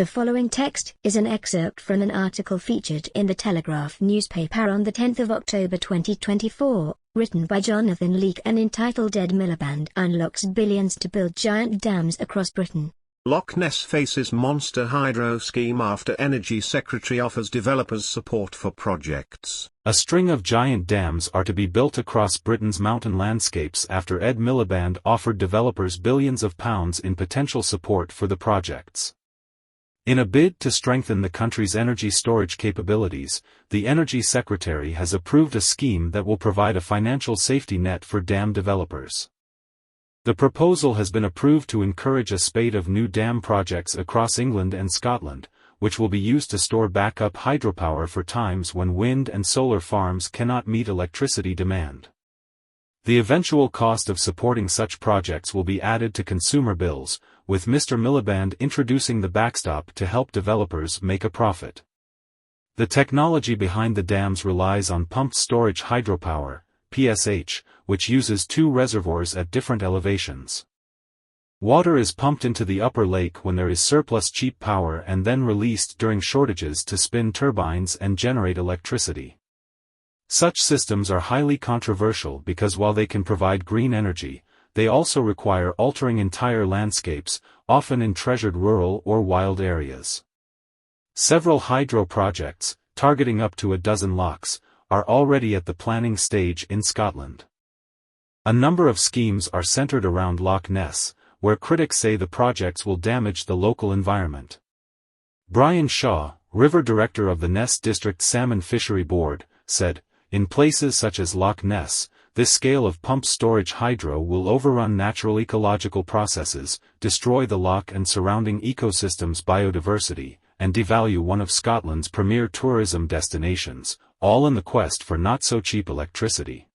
The following text is an excerpt from an article featured in the Telegraph newspaper on the 10th of October 2024, written by Jonathan Leake and entitled "Ed Miliband Unlocks Billions to Build Giant Dams Across Britain." Loch Ness faces monster hydro scheme after Energy Secretary offers developers support for projects. A string of giant dams are to be built across Britain's mountain landscapes after Ed Miliband offered developers billions of pounds in potential support for the projects. In a bid to strengthen the country's energy storage capabilities, the Energy Secretary has approved a scheme that will provide a financial safety net for dam developers. The proposal has been approved to encourage a spate of new dam projects across England and Scotland, which will be used to store backup hydropower for times when wind and solar farms cannot meet electricity demand. The eventual cost of supporting such projects will be added to consumer bills, with Mr. Miliband introducing the backstop to help developers make a profit. The technology behind the dams relies on pumped storage hydropower, PSH, which uses two reservoirs at different elevations. Water is pumped into the upper lake when there is surplus cheap power and then released during shortages to spin turbines and generate electricity. Such systems are highly controversial because while they can provide green energy, they also require altering entire landscapes, often in treasured rural or wild areas. Several hydro projects, targeting up to a dozen lochs, are already at the planning stage in Scotland. A number of schemes are centred around Loch Ness, where critics say the projects will damage the local environment. Brian Shaw, river director of the Ness District Salmon Fishery Board, said, "In places such as Loch Ness, this scale of pumped storage hydro will overrun natural ecological processes, destroy the loch and surrounding ecosystems' biodiversity, and devalue one of Scotland's premier tourism destinations, all in the quest for not-so-cheap electricity."